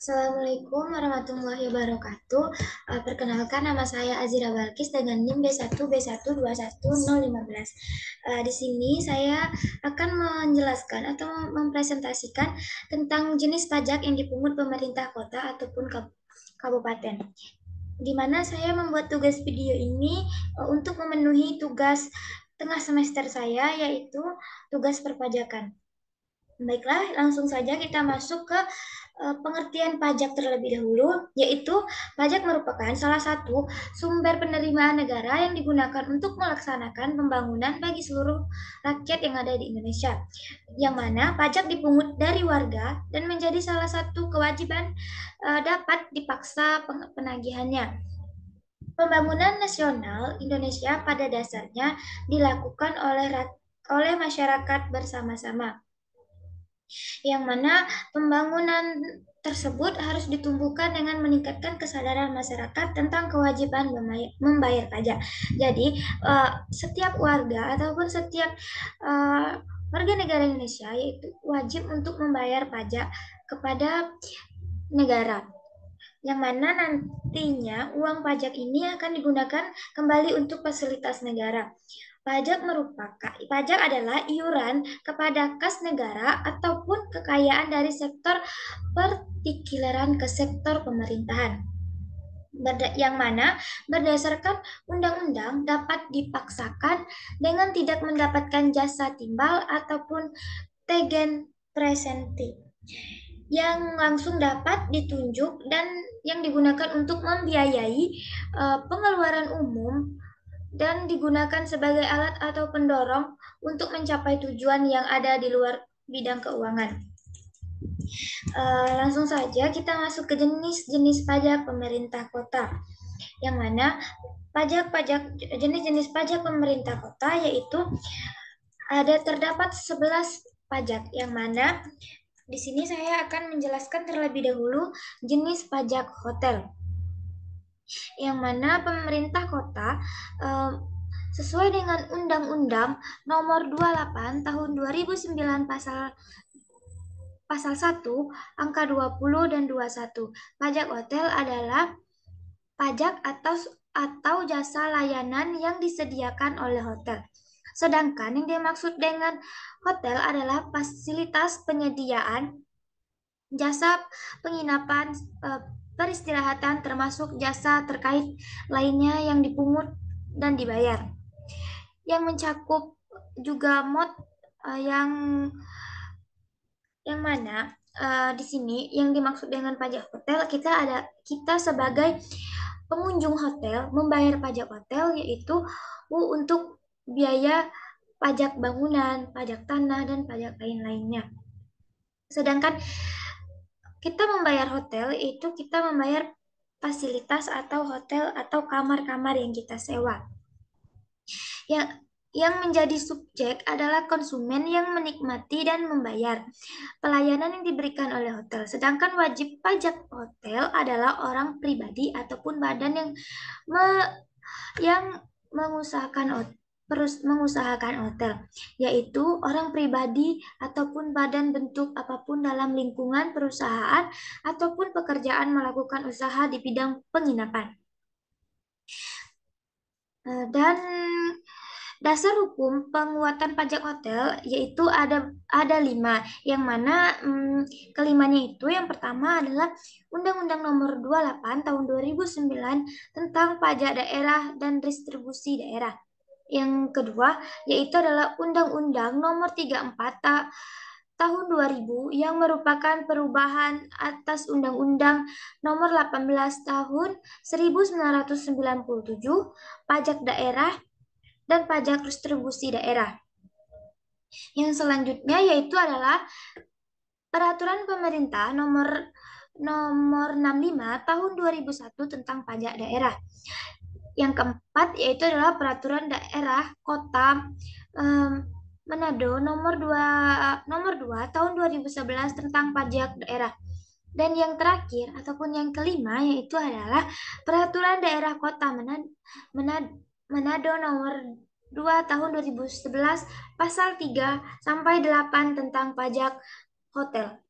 Assalamualaikum warahmatullahi wabarakatuh. Perkenalkan nama saya Azira Balkis dengan NIM B1B1210015. Di sini saya akan menjelaskan atau mempresentasikan tentang jenis pajak yang dipungut pemerintah kota ataupun kabupaten. Di mana saya membuat tugas video ini untuk memenuhi tugas tengah semester saya, yaitu tugas perpajakan. Baiklah, langsung saja kita masuk ke pengertian pajak terlebih dahulu, yaitu pajak merupakan salah satu sumber penerimaan negara yang digunakan untuk melaksanakan pembangunan bagi seluruh rakyat yang ada di Indonesia, yang mana pajak dipungut dari warga dan menjadi salah satu kewajiban dapat dipaksa penagihannya. Pembangunan nasional Indonesia pada dasarnya dilakukan oleh masyarakat bersama-sama, yang mana pembangunan tersebut harus ditumbuhkan dengan meningkatkan kesadaran masyarakat tentang kewajiban membayar pajak. Jadi, setiap warga ataupun setiap warga negara Indonesia yaitu wajib untuk membayar pajak kepada negara, yang mana nantinya uang pajak ini akan digunakan kembali untuk fasilitas negara. Pajak adalah iuran kepada kas negara ataupun kekayaan dari sektor pertikileran ke sektor pemerintahan, yang mana berdasarkan undang-undang dapat dipaksakan dengan tidak mendapatkan jasa timbal ataupun tegen presenti yang langsung dapat ditunjuk dan yang digunakan untuk membiayai pengeluaran umum dan digunakan sebagai alat atau pendorong untuk mencapai tujuan yang ada di luar bidang keuangan. Langsung saja kita masuk ke jenis-jenis pajak pemerintah kota, yang mana jenis-jenis pajak pemerintah kota yaitu terdapat 11 pajak, yang mana di sini saya akan menjelaskan terlebih dahulu jenis pajak hotel, yang mana pemerintah kota sesuai dengan Undang-Undang Nomor 28 Tahun 2009 Pasal 1 Angka 20 dan 21. Pajak hotel adalah pajak atau jasa layanan yang disediakan oleh hotel. Sedangkan yang dimaksud dengan hotel adalah fasilitas penyediaan jasa penginapan, peristirahatan, termasuk jasa terkait lainnya yang dipungut dan dibayar. Yang mencakup juga yang mana di sini yang dimaksud dengan pajak hotel, kita sebagai pengunjung hotel membayar pajak hotel, yaitu untuk biaya pajak bangunan, pajak tanah, dan pajak lain-lainnya. Sedangkan kita membayar hotel itu kita membayar fasilitas atau hotel atau kamar-kamar yang kita sewa. Yang menjadi subjek adalah konsumen yang menikmati dan membayar pelayanan yang diberikan oleh hotel. Sedangkan wajib pajak hotel adalah orang pribadi ataupun badan yang mengusahakan hotel, yaitu orang pribadi ataupun badan bentuk apapun dalam lingkungan perusahaan ataupun pekerjaan melakukan usaha di bidang penginapan. Dan dasar hukum penguatan pajak hotel yaitu ada 5, yang mana kelimanya itu yang pertama adalah Undang-Undang Nomor 28 Tahun 2009 tentang pajak daerah dan distribusi daerah. Yang kedua yaitu adalah Undang-Undang Nomor 34 Tahun 2000 yang merupakan perubahan atas Undang-Undang Nomor 18 Tahun 1997 pajak daerah dan pajak distribusi daerah. Yang selanjutnya yaitu adalah Peraturan Pemerintah Nomor 65 Tahun 2001 tentang pajak daerah. Yang keempat yaitu adalah Peraturan Daerah Kota Manado Nomor 2 Tahun 2011 tentang pajak daerah. Dan yang terakhir ataupun yang kelima yaitu adalah Peraturan Daerah Kota Manado Nomor 2 Tahun 2011 Pasal 3 sampai 8 tentang pajak hotel.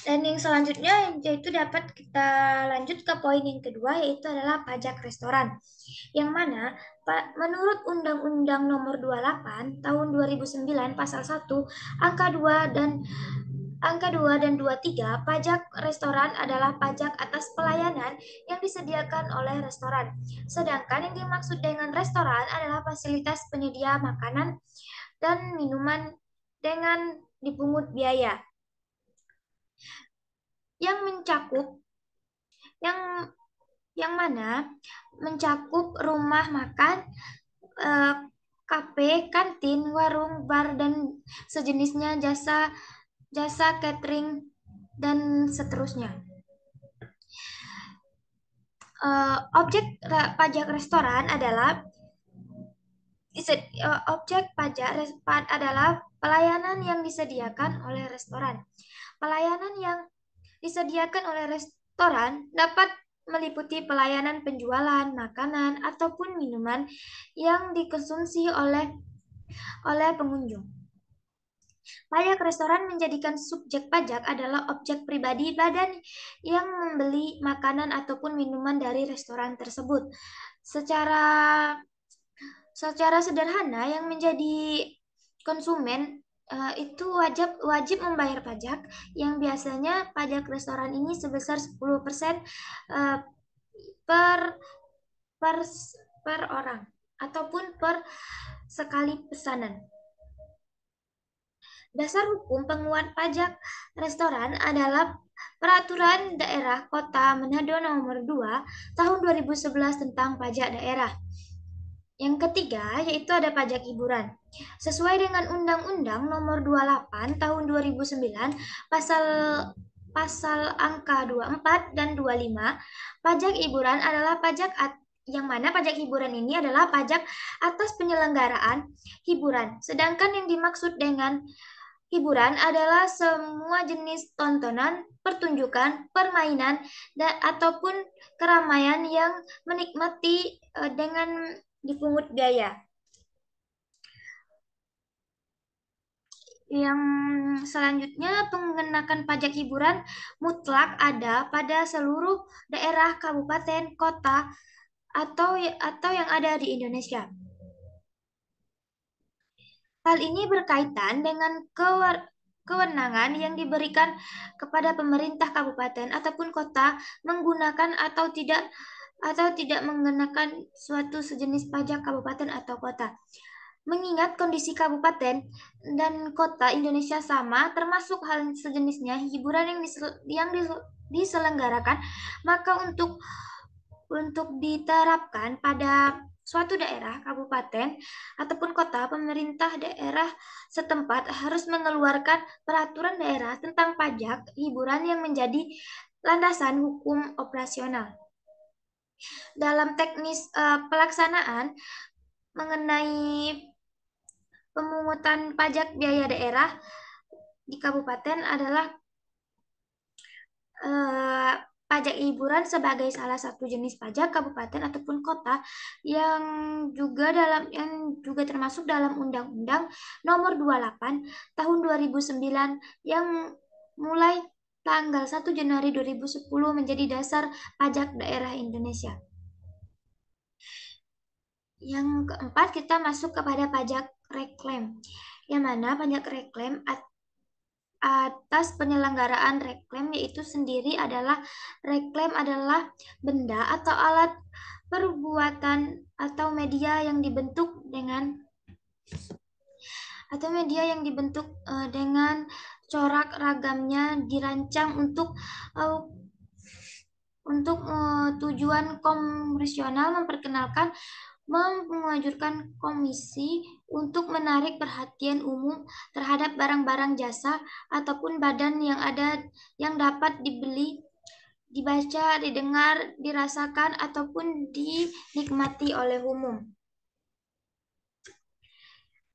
Dan yang selanjutnya yaitu dapat kita lanjut ke poin yang kedua yaitu adalah pajak restoran. Yang mana menurut Undang-Undang Nomor 28 Tahun 2009 Pasal 1 Angka 2 dan 23, pajak restoran adalah pajak atas pelayanan yang disediakan oleh restoran. Sedangkan yang dimaksud dengan restoran adalah fasilitas penyedia makanan dan minuman dengan dipungut biaya yang mencakup yang mana mencakup rumah makan, eh, kafe, kantin, warung, bar dan sejenisnya, jasa jasa catering dan seterusnya. Objek pajak restoran adalah objek pajak adalah pelayanan yang disediakan oleh restoran. Pelayanan yang disediakan oleh restoran dapat meliputi pelayanan penjualan makanan ataupun minuman yang dikonsumsi oleh pengunjung. Pajak restoran menjadikan subjek pajak adalah objek pribadi badan yang membeli makanan ataupun minuman dari restoran tersebut. Secara secara sederhana yang menjadi konsumen itu wajib membayar pajak yang biasanya pajak restoran ini sebesar 10% eh, per per per orang ataupun per sekali pesanan. Dasar hukum penguat pajak restoran adalah Peraturan Daerah Kota Manado Nomor 2 Tahun 2011 tentang pajak daerah. Yang ketiga yaitu ada pajak hiburan. Sesuai dengan Undang-Undang Nomor 28 Tahun 2009 pasal pasal angka 24 dan 25, pajak hiburan adalah yang mana pajak hiburan ini adalah pajak atas penyelenggaraan hiburan. Sedangkan yang dimaksud dengan hiburan adalah semua jenis tontonan, pertunjukan, permainan, ataupun keramaian yang menikmati dengan dipungut biaya. Yang selanjutnya pengenakan pajak hiburan mutlak ada pada seluruh daerah, kabupaten, kota, atau yang ada di Indonesia. Hal ini berkaitan dengan kewenangan yang diberikan kepada pemerintah kabupaten ataupun kota menggunakan atau tidak mengenakan suatu sejenis pajak kabupaten atau kota. Mengingat kondisi kabupaten dan kota Indonesia sama, termasuk hal sejenisnya hiburan yang diselenggarakan, maka untuk diterapkan pada suatu daerah, kabupaten, ataupun kota, pemerintah daerah setempat harus mengeluarkan peraturan daerah tentang pajak hiburan yang menjadi landasan hukum operasional. Dalam teknis pelaksanaan mengenai pemungutan pajak biaya daerah di kabupaten adalah eh, pajak hiburan sebagai salah satu jenis pajak kabupaten ataupun kota yang juga termasuk dalam Undang-Undang Nomor 28 Tahun 2009 yang mulai tanggal 1 Januari 2010 menjadi dasar pajak daerah Indonesia. Yang keempat, kita masuk kepada pajak reklame, yang mana pajak reklame atas penyelenggaraan reklame yaitu sendiri adalah reklame adalah benda atau alat perbuatan atau media yang dibentuk dengan corak ragamnya dirancang uh, untuk tujuan komersional, memperkenalkan, mengajukan komisi untuk menarik perhatian umum terhadap barang-barang jasa ataupun badan yang dapat dibeli, dibaca, didengar, dirasakan ataupun dinikmati oleh umum.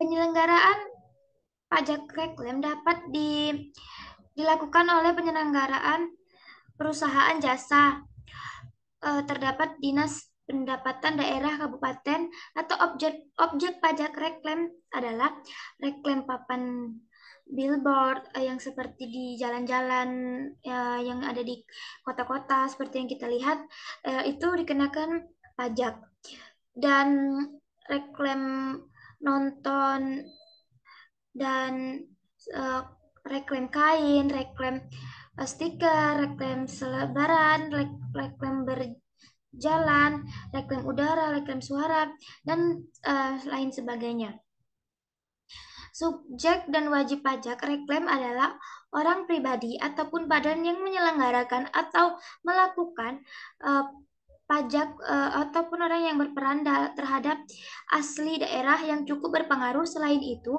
Penyelenggaraan pajak reklame dapat dilakukan oleh penyelenggaraan perusahaan jasa, terdapat dinas pendapatan daerah kabupaten atau objek pajak reklame adalah reklame papan billboard yang seperti di jalan-jalan yang ada di kota-kota seperti yang kita lihat itu dikenakan pajak. Dan reklam nonton dan eh, reklam kain, reklam stiker, reklam selebaran, reklam berjalan, reklam udara, reklam suara, dan lain sebagainya. Subjek dan wajib pajak reklam adalah orang pribadi ataupun badan yang menyelenggarakan atau melakukan eh, pajak ataupun orang yang berperan terhadap asli daerah yang cukup berpengaruh. Selain itu,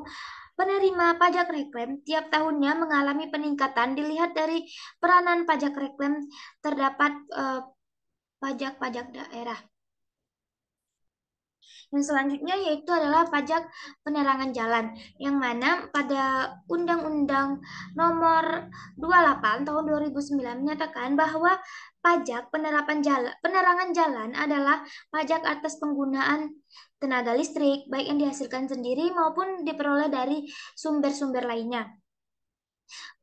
penerima pajak reklam tiap tahunnya mengalami peningkatan dilihat dari peranan pajak reklam terdapat pajak-pajak daerah. Yang selanjutnya yaitu adalah pajak penerangan jalan, yang mana pada Undang-Undang Nomor 28 Tahun 2009 menyatakan bahwa pajak penerangan jalan adalah pajak atas penggunaan tenaga listrik, baik yang dihasilkan sendiri maupun diperoleh dari sumber-sumber lainnya.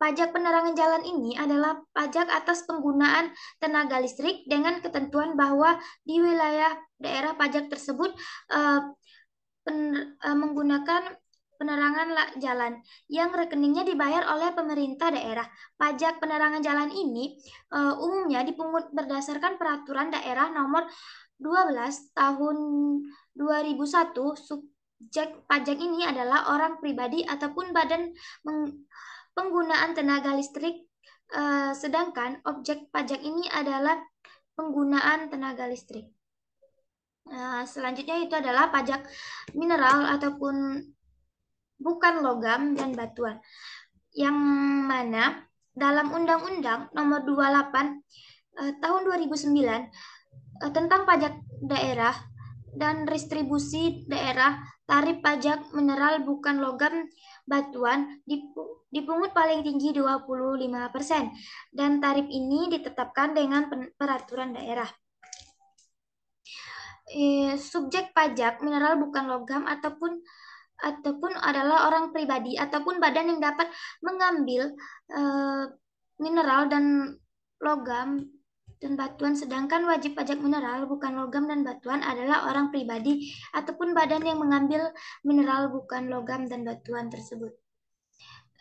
Pajak penerangan jalan ini adalah pajak atas penggunaan tenaga listrik dengan ketentuan bahwa di wilayah daerah pajak tersebut eh, menggunakan penerangan jalan yang rekeningnya dibayar oleh pemerintah daerah. Pajak penerangan jalan ini umumnya dipungut berdasarkan peraturan daerah nomor 12 tahun 2001. Subjek pajak ini adalah orang pribadi ataupun badan penggunaan tenaga listrik, sedangkan objek pajak ini adalah penggunaan tenaga listrik. Selanjutnya itu adalah pajak mineral ataupun bukan logam dan batuan, yang mana dalam Undang-Undang Nomor 28 Tahun 2009 tentang pajak daerah dan distribusi daerah, tarif pajak mineral bukan logam batuan dipungut paling tinggi 25% dan tarif ini ditetapkan dengan peraturan daerah. Subjek pajak mineral bukan logam ataupun adalah orang pribadi ataupun badan yang dapat mengambil mineral dan logam dan batuan, sedangkan wajib pajak mineral bukan logam dan batuan adalah orang pribadi ataupun badan yang mengambil mineral bukan logam dan batuan tersebut.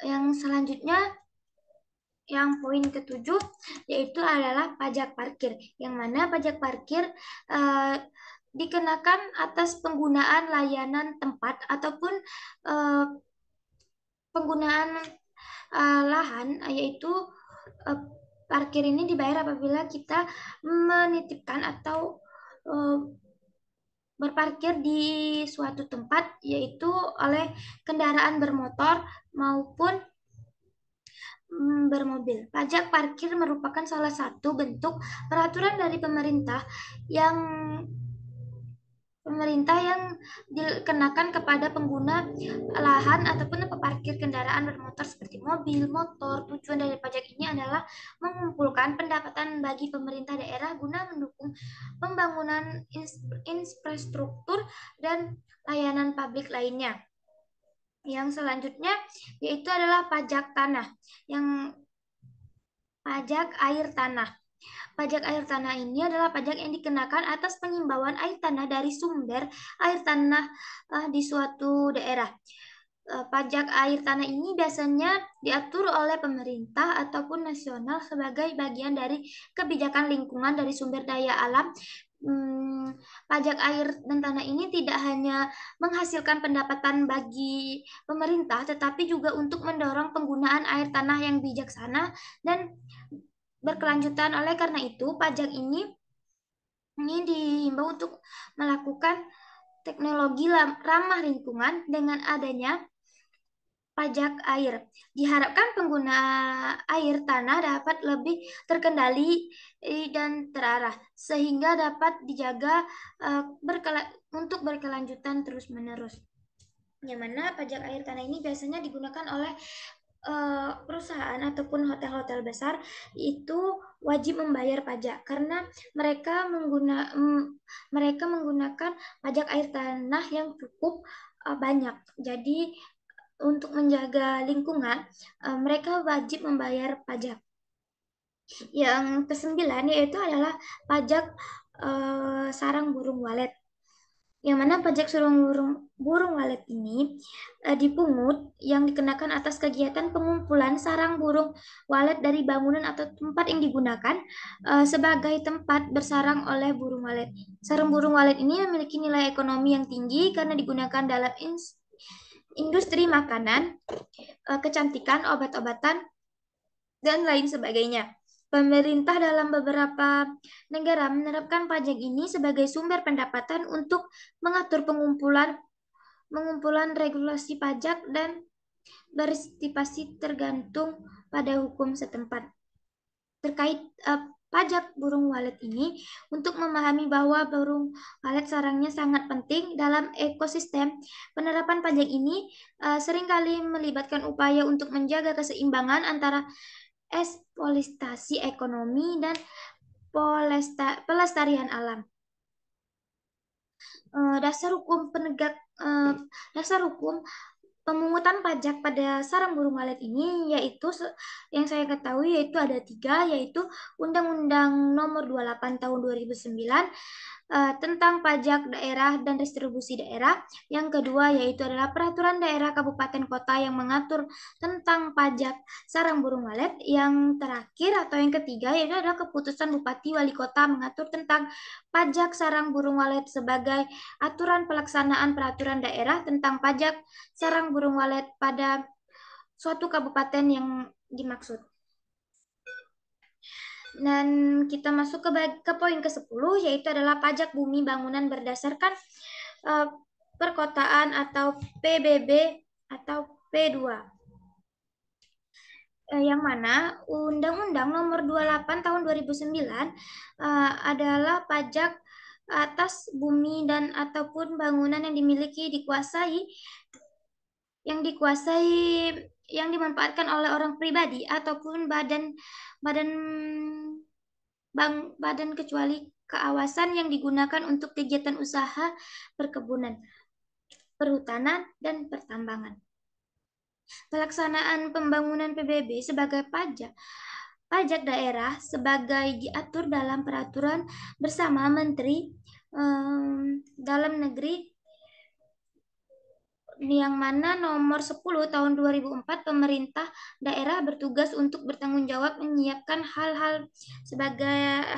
Yang selanjutnya, yang poin ketujuh, yaitu adalah pajak parkir, yang mana pajak parkir dikenakan atas penggunaan layanan tempat ataupun penggunaan lahan, yaitu parkir ini dibayar apabila kita menitipkan atau berparkir di suatu tempat, yaitu oleh kendaraan bermotor maupun bermobil. Pajak parkir merupakan salah satu bentuk peraturan dari pemerintah yang dikenakan kepada pengguna lahan ataupun peparkir kendaraan bermotor seperti mobil, motor. Tujuan dari pajak ini adalah mengumpulkan pendapatan bagi pemerintah daerah guna mendukung pembangunan infrastruktur dan layanan publik lainnya. Yang selanjutnya yaitu adalah pajak tanah, yang pajak air tanah. Pajak air tanah ini adalah pajak yang dikenakan atas pengimbauan air tanah dari sumber air tanah di suatu daerah. Pajak air tanah ini biasanya diatur oleh pemerintah ataupun nasional sebagai bagian dari kebijakan lingkungan dari sumber daya alam. Pajak air dan tanah ini tidak hanya menghasilkan pendapatan bagi pemerintah, tetapi juga untuk mendorong penggunaan air tanah yang bijaksana dan berkelanjutan. Oleh karena itu, pajak ini dihimbau untuk melakukan teknologi ramah lingkungan dengan adanya pajak air. Diharapkan pengguna air tanah dapat lebih terkendali dan terarah, sehingga dapat dijaga untuk berkelanjutan terus-menerus. Yang mana pajak air tanah ini biasanya digunakan oleh perusahaan ataupun hotel-hotel besar itu wajib membayar pajak karena mereka menggunakan pajak air tanah yang cukup banyak. Jadi untuk menjaga lingkungan, mereka wajib membayar pajak. Yang kesembilan yaitu adalah pajak sarang burung walet. Yang mana pajak sarang burung walet ini dipungut yang dikenakan atas kegiatan pengumpulan sarang burung walet dari bangunan atau tempat yang digunakan sebagai tempat bersarang oleh burung walet. Sarang burung walet ini memiliki nilai ekonomi yang tinggi karena digunakan dalam industri makanan, kecantikan, obat-obatan, dan lain sebagainya. Pemerintah dalam beberapa negara menerapkan pajak ini sebagai sumber pendapatan untuk mengatur pengumpulan regulasi pajak dan berpartisipasi tergantung pada hukum setempat. Terkait pajak burung walet ini, untuk memahami bahwa burung walet sarangnya sangat penting dalam ekosistem, penerapan pajak ini seringkali melibatkan upaya untuk menjaga keseimbangan antara eksploitasi ekonomi dan pelestarian alam. Dasar hukum penegak dasar hukum pemungutan pajak pada sarang burung walet ini yaitu yang saya ketahui yaitu ada tiga, yaitu Undang-Undang Nomor 28 Tahun 2009 tentang pajak daerah dan distribusi daerah. Yang kedua yaitu adalah peraturan daerah kabupaten kota yang mengatur tentang pajak sarang burung walet. Yang terakhir atau yang ketiga yaitu adalah keputusan Bupati Wali Kota mengatur tentang pajak sarang burung walet sebagai aturan pelaksanaan peraturan daerah tentang pajak sarang burung walet pada suatu kabupaten yang dimaksud. Dan kita masuk ke poin ke-10 yaitu adalah pajak bumi bangunan berdasarkan perkotaan atau PBB atau P2. Yang mana Undang-Undang Nomor 28 Tahun 2009 adalah pajak atas bumi dan ataupun bangunan yang yang dimanfaatkan oleh orang pribadi ataupun badan badan badan kecuali keawasan yang digunakan untuk kegiatan usaha perkebunan, perhutanan, dan pertambangan. Pelaksanaan pembangunan PBB sebagai pajak daerah sebagai diatur dalam peraturan bersama Menteri Dalam Negeri yang mana nomor 10 tahun 2004, pemerintah daerah bertugas untuk bertanggung jawab menyiapkan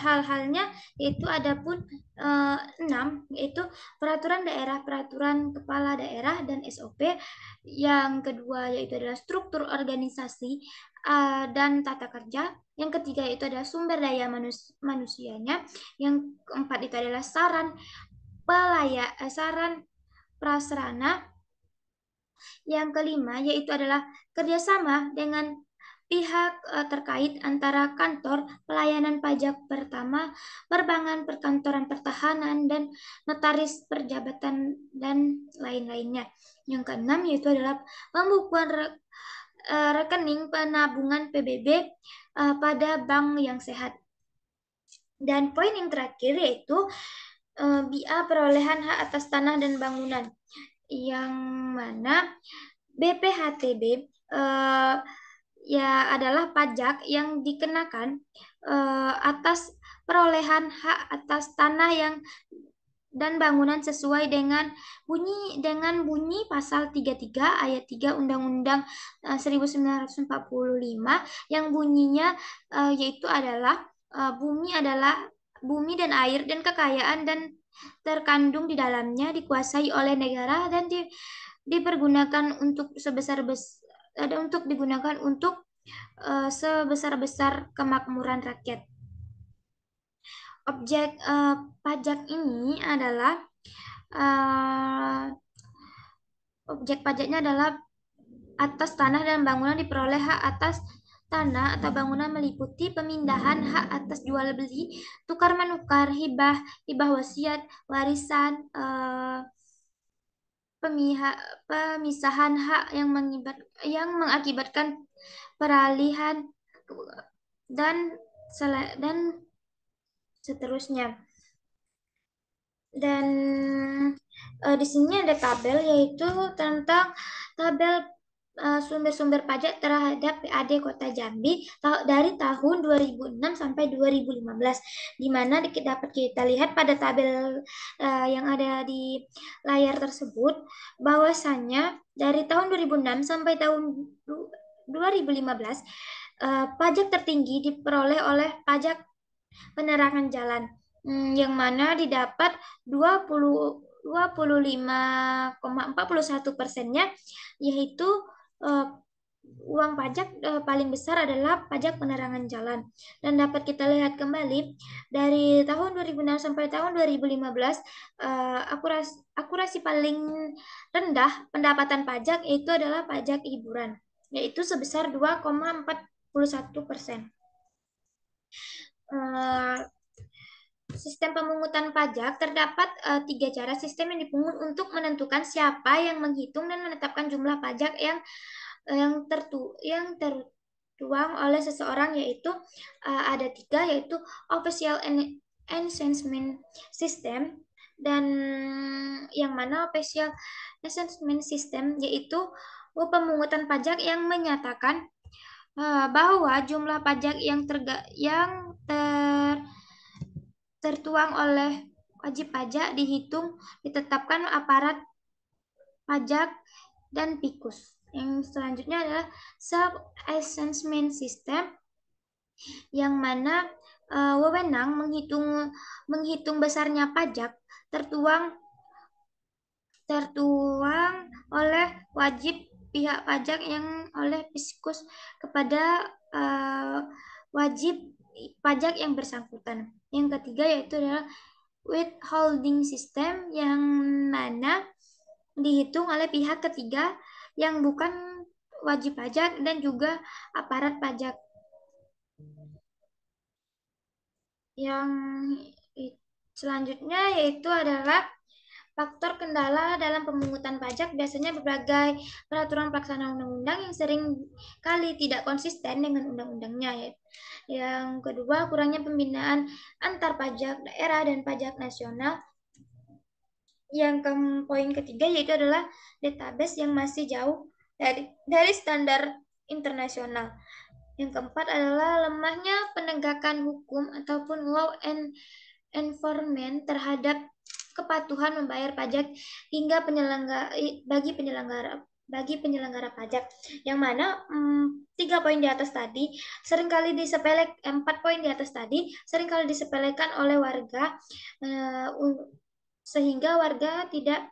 hal-halnya yaitu adapun 6 yaitu peraturan daerah, peraturan kepala daerah, dan SOP. Yang kedua yaitu adalah struktur organisasi dan tata kerja. Yang ketiga itu adalah sumber daya manusianya. Yang keempat itu adalah saran prasarana. Yang kelima yaitu adalah kerjasama dengan pihak terkait antara kantor pelayanan pajak pertama, perbankan, perkantoran pertahanan, dan notaris perjabatan, dan lain-lainnya. Yang keenam yaitu adalah pembukuan rekening penabungan PBB pada bank yang sehat. Dan poin yang terakhir yaitu BA perolehan hak atas tanah dan bangunan, yang mana BPHTB ya adalah pajak yang dikenakan atas perolehan hak atas tanah dan bangunan sesuai dengan bunyi pasal 33 ayat 3 Undang-Undang 1945 yang bunyinya yaitu adalah bumi dan air dan kekayaan dan terkandung di dalamnya dikuasai oleh negara dan dipergunakan untuk sebesar-besar kemakmuran rakyat. Objek pajak ini adalah objek pajaknya adalah atas tanah dan bangunan diperoleh hak atas tanah atau bangunan meliputi pemindahan hak atas jual beli, tukar menukar, hibah wasiat, warisan, pemisahan hak yang mengakibatkan peralihan dan seterusnya. Dan di sini ada tabel yaitu tentang tabel sumber-sumber pajak terhadap PAD Kota Jambi dari tahun 2006 sampai 2015, di mana dapat kita lihat pada tabel yang ada di layar tersebut bahwasanya dari tahun 2006 sampai tahun 2015 pajak tertinggi diperoleh oleh pajak penerangan jalan, yang mana didapat 25,41%-nya, yaitu eh, uang pajak paling besar adalah pajak penerangan jalan. Dan dapat kita lihat kembali dari tahun 2006 sampai tahun 2015, akurasi paling rendah pendapatan pajak itu adalah pajak hiburan, yaitu sebesar 2,41%. Sistem pemungutan pajak terdapat tiga cara sistem yang dipungut untuk menentukan siapa yang menghitung dan menetapkan jumlah pajak yang tertuang oleh seseorang, yaitu ada tiga, yaitu official assessment system, dan yang mana official assessment system yaitu pemungutan pajak yang menyatakan bahwa jumlah pajak yang tertuang oleh wajib pajak ditetapkan aparat pajak dan Pikus. Yang selanjutnya adalah sub-assessment system, yang mana wewenang menghitung besarnya pajak tertuang oleh wajib pihak pajak yang oleh Pikus kepada wajib pajak yang bersangkutan. Yang ketiga yaitu adalah withholding system, yang mana dihitung oleh pihak ketiga yang bukan wajib pajak dan juga aparat pajak. Yang selanjutnya yaitu adalah faktor kendala dalam pemungutan pajak, biasanya berbagai peraturan pelaksana undang-undang yang sering kali tidak konsisten dengan undang-undangnya. Yang kedua, kurangnya pembinaan antar pajak daerah dan pajak nasional. Yang poin ketiga yaitu adalah database yang masih jauh dari standar internasional. Yang keempat adalah lemahnya penegakan hukum ataupun law enforcement terhadap kepatuhan membayar pajak hingga bagi penyelenggara pajak, yang mana 3 poin di atas tadi seringkali disepelekan, 4 poin di atas tadi seringkali disepelekan oleh warga, sehingga warga tidak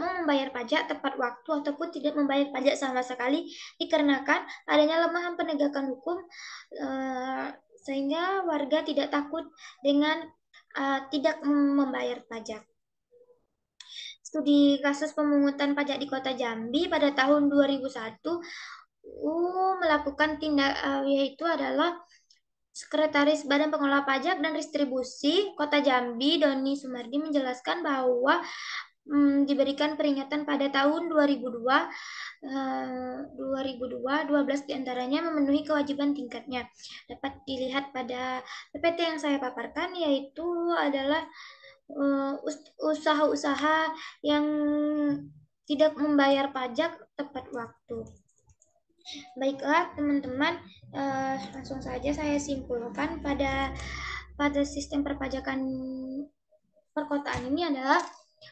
mau membayar pajak tepat waktu ataupun tidak membayar pajak sama sekali dikarenakan adanya lemahan penegakan hukum, sehingga warga tidak takut dengan tidak membayar pajak. Studi kasus pemungutan pajak di Kota Jambi pada tahun 2001 melakukan tindak yaitu adalah Sekretaris Badan Pengelola Pajak dan Distribusi Kota Jambi, Doni Sumardi, menjelaskan bahwa diberikan peringatan pada tahun 2002, 12 diantaranya memenuhi kewajiban tingkatnya. Dapat dilihat pada PPT yang saya paparkan, yaitu adalah usaha-usaha yang tidak membayar pajak tepat waktu. Baiklah teman-teman, langsung saja saya simpulkan pada sistem perpajakan perkotaan ini adalah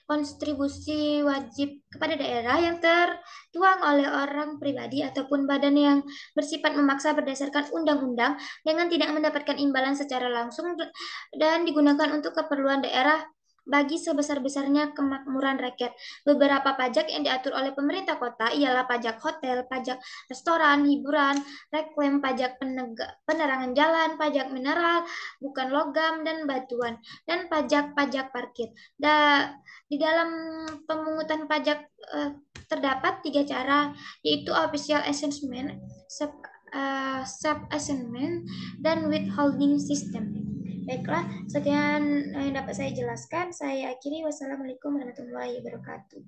kontribusi wajib kepada daerah yang tertuang oleh orang pribadi ataupun badan yang bersifat memaksa berdasarkan undang-undang dengan tidak mendapatkan imbalan secara langsung dan digunakan untuk keperluan daerah bagi sebesar-besarnya kemakmuran rakyat. Beberapa pajak yang diatur oleh pemerintah kota ialah pajak hotel, pajak restoran, hiburan, reklame, pajak penerangan jalan, pajak mineral, bukan logam dan batuan, dan pajak-pajak parkir. Di dalam pemungutan pajak terdapat 3 cara, yaitu official assessment, sub-assessment, dan withholding system. Baiklah, sekian yang dapat saya jelaskan. Saya akhiri. Wassalamualaikum warahmatullahi wabarakatuh.